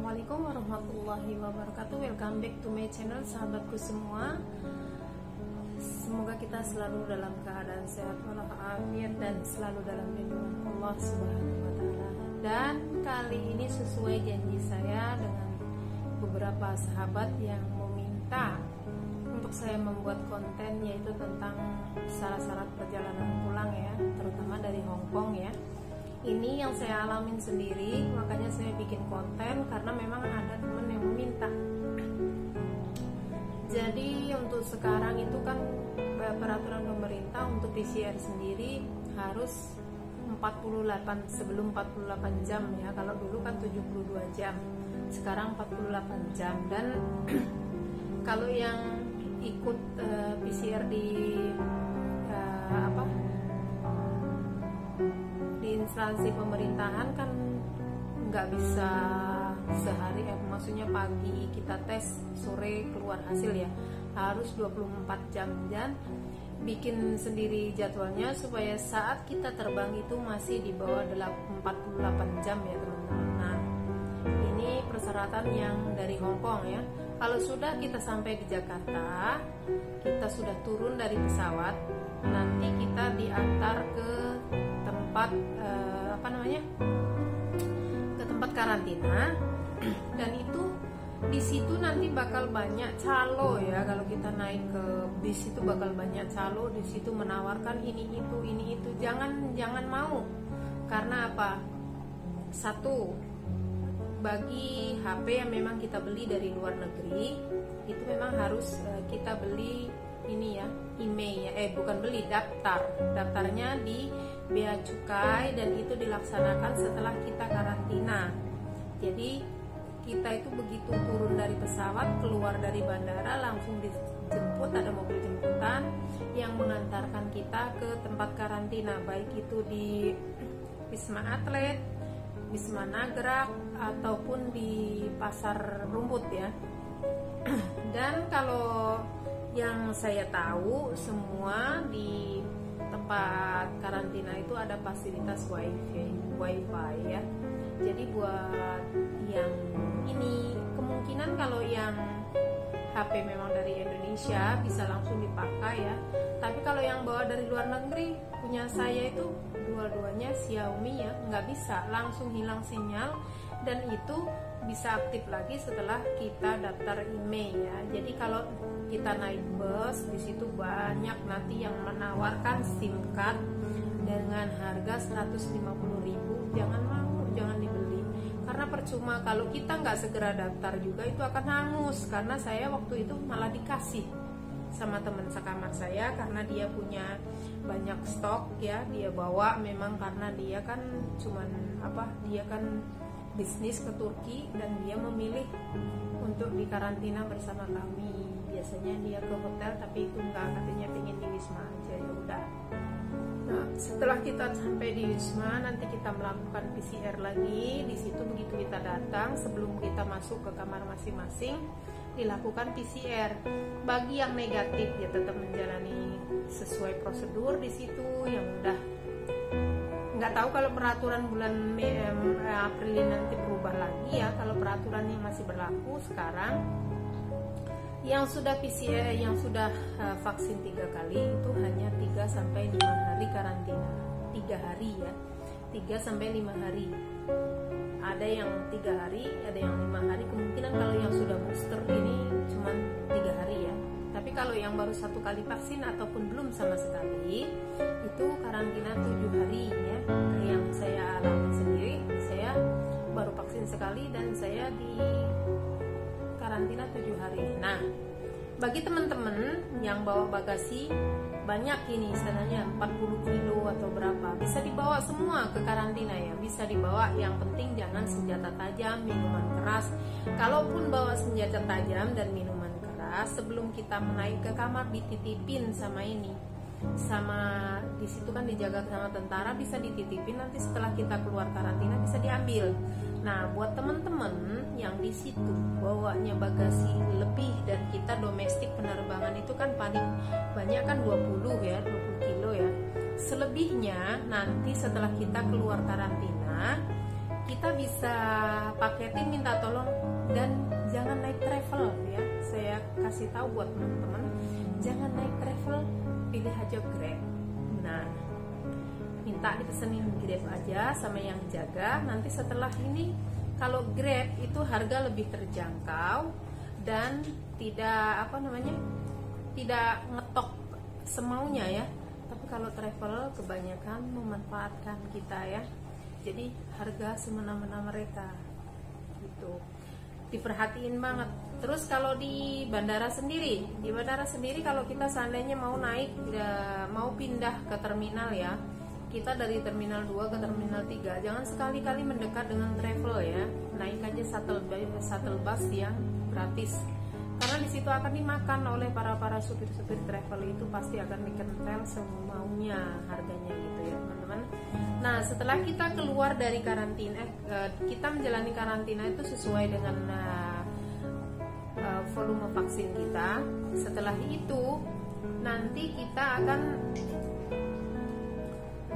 Assalamualaikum warahmatullahi wabarakatuh. Welcome back to my channel, sahabatku semua. Semoga kita selalu dalam keadaan sehat walafiat dan selalu dalam lindungan Allah Subhanahu wa taala. Dan kali ini sesuai janji saya dengan beberapa sahabat yang meminta untuk saya membuat konten, yaitu tentang syarat-syarat perjalanan pulang ya, terutama dari Hong Kong ya. Ini yang saya alamin sendiri, makanya saya bikin konten karena memang ada temen yang meminta. Jadi untuk sekarang itu kan peraturan pemerintah untuk PCR sendiri harus 48 jam ya. Kalau dulu kan 72 jam, sekarang 48 jam. Dan kalau yang ikut PCR di instansi pemerintahan kan nggak bisa sehari maksudnya pagi kita tes, sore keluar hasil ya, harus 24 jam. Dan bikin sendiri jadwalnya supaya saat kita terbang itu masih di bawah 48 jam ya teman-teman. Nah, ini persyaratan yang dari Hong Kong ya. Kalau sudah kita sampai di Jakarta, kita sudah turun dari pesawat, nanti kita diantar ke tempat ke tempat karantina. Dan itu di situ nanti bakal banyak calo ya. Kalau kita naik ke bis itu bakal banyak calo di situ menawarkan ini itu. Jangan mau. Karena apa? Satu, bagi HP yang memang kita beli dari luar negeri itu memang harus kita beli ini ya, email ya, bukan beli, daftarnya di Bea Cukai, dan itu dilaksanakan setelah kita karantina. Jadi kita itu begitu turun dari pesawat, keluar dari bandara, langsung dijemput, ada mobil jemputan yang mengantarkan kita ke tempat karantina, baik itu di Wisma Atlet, Wisma Nagrek, ataupun di Pasar Rumput ya. Dan kalau yang saya tahu, semua di tempat karantina itu ada fasilitas wifi ya. Jadi buat yang ini, kemungkinan kalau yang HP memang dari Indonesia bisa langsung dipakai ya. Tapi kalau yang bawa dari luar negeri, punya saya itu dua-duanya Xiaomi ya, nggak bisa, langsung hilang sinyal. Dan itu bisa aktif lagi setelah kita daftar email ya. Jadi kalau kita naik bus, di situ banyak nanti yang menawarkan SIM card dengan harga 150.000. Jangan mau, jangan dibeli. Karena percuma, kalau kita nggak segera daftar juga itu akan hangus. Karena saya waktu itu malah dikasih sama teman sekamar saya, karena dia punya banyak stok ya, dia bawa memang karena dia kan dia kan bisnis ke Turki, dan dia memilih untuk dikarantina bersama kami. Biasanya dia ke hotel, tapi itu enggak, katanya pengen di Wisma aja. Ya udah. Nah, setelah kita sampai di Wisma, nanti kita melakukan PCR lagi. Di situ begitu kita datang, sebelum kita masuk ke kamar masing-masing, dilakukan PCR. Bagi yang negatif ya tetap menjalani sesuai prosedur di situ. Yang udah nggak tahu kalau peraturan bulan April nanti berubah lagi ya. Kalau peraturannya masih berlaku sekarang, yang sudah PCR, yang sudah vaksin 3 kali itu hanya 3-5 hari karantina. 3 hari ya, 3-5 hari. Ada yang 3 hari, ada yang 5 hari. Kemungkinan kalau yang sudah booster ini cuma 3 hari ya. Tapi kalau yang baru 1 kali vaksin ataupun belum sama sekali, itu karantina 7 hari ya. Yang saya alami sendiri, saya baru vaksin sekali dan saya di karantina 7 hari. Nah, bagi teman-teman yang bawa bagasi banyak ini, istilahnya 40 kilo atau berapa, bisa dibawa semua ke karantina ya, bisa dibawa. Yang penting jangan senjata tajam, minuman keras. Kalaupun bawa senjata tajam dan minuman keras, sebelum kita menaik ke kamar dititipin sama ini, sama di situ kan dijaga sama tentara, bisa dititipin, nanti setelah kita keluar karantina bisa diambil. Nah, buat teman-teman yang di situ bawanya bagasi lebih, dan kita domestik penerbangan itu kan paling banyak kan 20 kilo ya. Selebihnya nanti setelah kita keluar karantina, kita bisa paketin minta tolong, dan jangan naik travel ya. Saya kasih tahu buat teman-teman, jangan naik travel, pilih aja Grab. Nah, minta dipesenin Grab aja sama yang jaga. Nanti setelah ini kalau Grab itu harga lebih terjangkau dan tidak tidak ngetok semaunya ya. Tapi kalau travel kebanyakan memanfaatkan kita ya, jadi harga semena-mena mereka gitu, diperhatiin banget. Terus kalau di bandara sendiri kalau kita seandainya mau naik, mau pindah ke terminal ya, kita dari terminal 2 ke terminal 3, jangan sekali-kali mendekat dengan travel ya. Naik aja shuttle bus yang gratis, karena di situ akan dimakan oleh para supir-supir travel. Itu pasti akan dikentel semaunya harganya gitu ya teman-teman. Nah, setelah kita keluar dari karantina, kita menjalani karantina itu sesuai dengan volume vaksin kita. Setelah itu nanti kita akan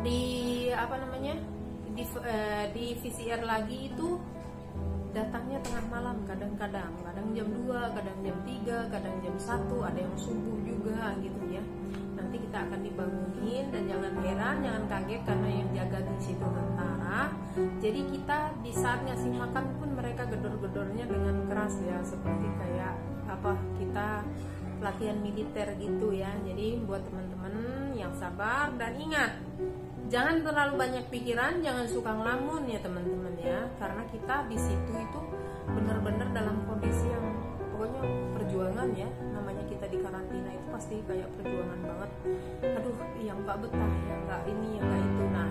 di VCR lagi. Itu datangnya tengah malam, kadang jam 2, kadang jam 3, kadang jam 1, ada yang subuh juga gitu ya. Nanti kita akan dibangunin, dan jangan heran, jangan kaget karena yang jaga di situ tentara. Jadi kita di saat ngasih makan pun mereka gedor-gedornya dengan keras ya, seperti kayak kita latihan militer gitu ya. Jadi buat teman-teman yang sabar dan ingat, jangan terlalu banyak pikiran, jangan suka ngelamun ya teman-teman ya, karena kita di situ itu benar-benar dalam kondisi yang pokoknya perjuangan ya. Namanya kita di karantina itu pasti kayak perjuangan banget. Aduh, yang nggak betah ya, nggak ini ya, nggak itu. Nah,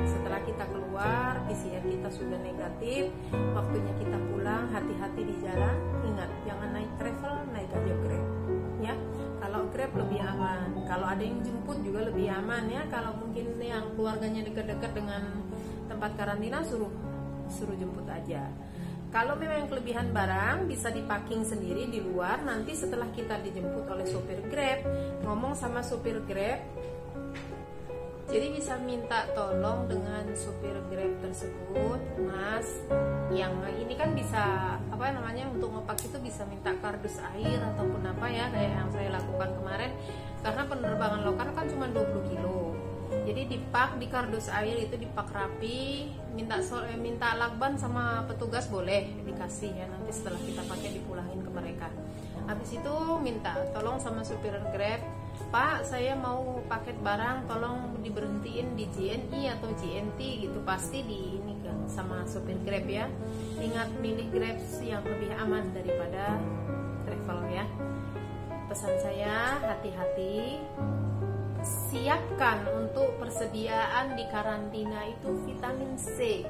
setelah kita keluar, PCR kita sudah negatif, waktunya kita pulang. Hati-hati di jalan, ingat jangan naik travel, naik aja Grab ya. Kalau Grab lebih aman, kalau ada yang jemput juga lebih aman ya. Kalau mungkin yang keluarganya dekat-dekat dengan tempat karantina, suruh jemput aja. Kalau memang kelebihan barang bisa diparking sendiri di luar. Nanti setelah kita dijemput oleh sopir Grab, ngomong sama sopir Grab, jadi bisa minta tolong dengan supir Grab tersebut, Mas, yang ini kan bisa untuk ngepak itu bisa minta kardus air ataupun apa ya, kayak yang saya lakukan kemarin. Karena penerbangan lokal kan cuma 20 kilo. Jadi dipak di kardus air itu, dipak rapi, minta lakban sama petugas boleh dikasih ya. Nanti setelah kita pakai dipulangin ke mereka. Habis itu minta tolong sama supir Grab, Pak, saya mau paket barang, tolong diberhentiin di JNI atau JNT gitu. Pasti di ini kan sama supir Grab ya. Ingat, milih Grab yang lebih aman daripada travel ya. Pesan saya, hati-hati. Siapkan untuk persediaan di karantina itu vitamin C.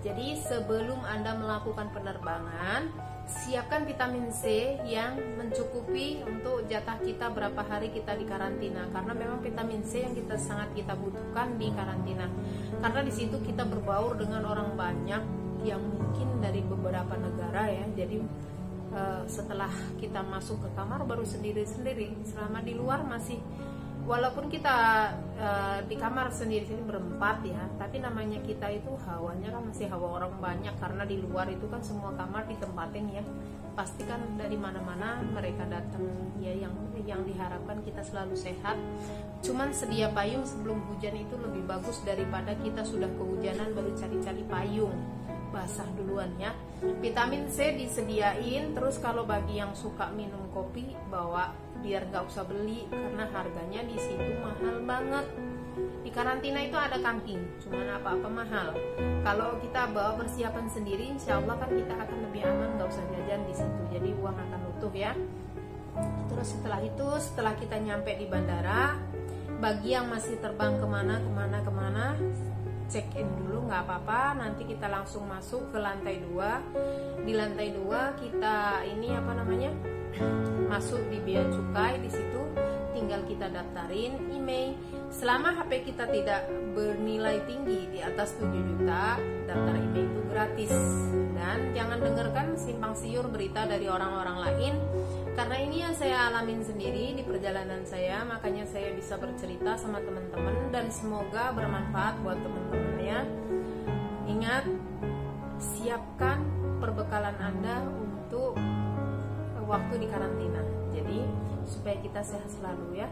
Jadi sebelum Anda melakukan penerbangan, siapkan vitamin C yang mencukupi untuk jatah kita berapa hari kita di karantina. Karena memang vitamin C yang sangat kita butuhkan di karantina. Karena di situ kita berbaur dengan orang banyak yang mungkin dari beberapa negara ya. Jadi setelah kita masuk ke kamar baru sendiri-sendiri. Selama di luar masih, walaupun kita di kamar sendiri berempat ya, tapi namanya kita itu hawanya kan masih hawa orang banyak. Karena di luar itu kan semua kamar ditempatin ya, pasti kan dari mana-mana mereka datang ya. Yang diharapkan kita selalu sehat. Cuman sedia payung sebelum hujan itu lebih bagus daripada kita sudah kehujanan baru cari-cari payung, basah duluan ya. Vitamin C disediain. Terus kalau bagi yang suka minum kopi, bawa, biar nggak usah beli karena harganya di situ mahal banget. Di karantina itu ada kantin, cuman apa-apa mahal. Kalau kita bawa persiapan sendiri, insya Allah kan kita akan lebih aman, nggak usah jajan di situ. Jadi uang akan utuh ya. Terus setelah itu, setelah kita nyampe di bandara, bagi yang masih terbang kemana, check in dulu nggak apa-apa. Nanti kita langsung masuk ke lantai 2. Di lantai 2 kita ini masuk di bea cukai. Di situ tinggal kita daftarin email. Selama HP kita tidak bernilai tinggi di atas 7 juta, daftar email itu gratis. Dan jangan dengarkan simpang siur berita dari orang-orang lain, karena ini yang saya alamin sendiri di perjalanan saya. Makanya saya bisa bercerita sama teman-teman dan semoga bermanfaat buat teman-teman ya. Ingat, siapkan perbekalan Anda untuk waktu di karantina. Jadi supaya kita sehat selalu ya.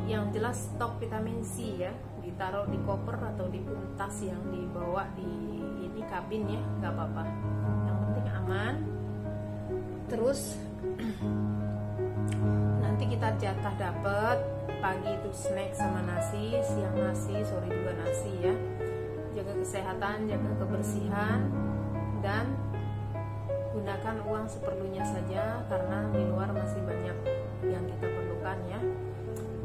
Yang jelas stok vitamin C ya, ditaruh di koper atau di tas yang dibawa di ini kabin ya, nggak apa-apa. Yang penting aman. Terus nanti kita jatah dapat pagi itu snack sama nasi, siang nasi, sore juga nasi ya. Jaga kesehatan, jaga kebersihan, dan gunakan uang seperlunya saja karena di luar masih banyak yang kita perlukan ya.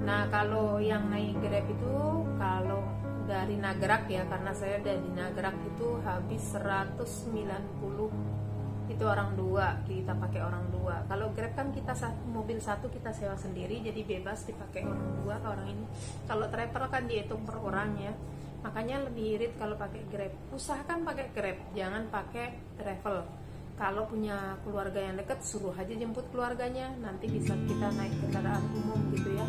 Nah kalau yang naik Grab itu, kalau dari Nagrak ya, karena saya dari Nagrak itu habis 190, itu orang dua, kita pakai orang dua. Kalau Grab kan kita mobil satu kita sewa sendiri, jadi bebas dipakai orang dua ke orang ini. Kalau travel kan dihitung per orang ya, makanya lebih irit kalau pakai Grab. Usahakan pakai Grab, jangan pakai travel. Kalau punya keluarga yang dekat, suruh aja jemput keluarganya, nanti bisa kita naik kendaraan umum gitu ya.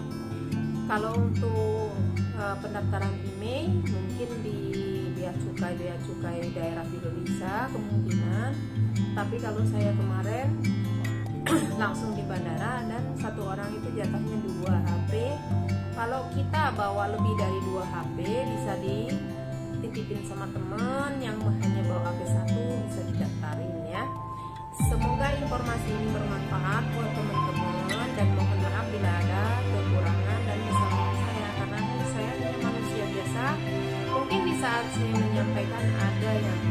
Kalau untuk pendaftaran IMEI mungkin di bea cukai daerah juga bisa kemungkinan. Tapi kalau saya kemarin langsung di bandara dan satu orang itu jatahnya 2 HP. Kalau kita bawa lebih dari 2 HP bisa dititipin sama temen yang hanya bawa HP 1, bisa didaftarin ya. Semoga informasi ini bermanfaat buat teman-teman, dan mohon maaf bila ada kekurangan dan kesalahan saya, karena saya hanya manusia biasa. Mungkin di saat saya menyampaikan ada yang